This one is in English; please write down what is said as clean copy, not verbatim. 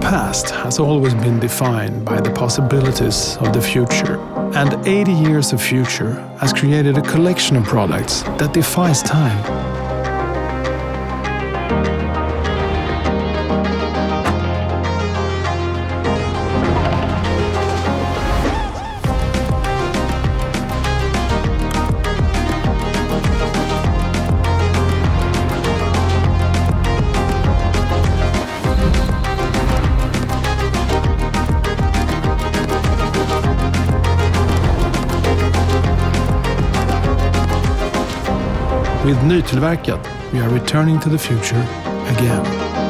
past has always been defined by the possibilities of the future, and 80 years of future has created a collection of products that defies time. With NYTILLVERKAD, we are returning to the future again.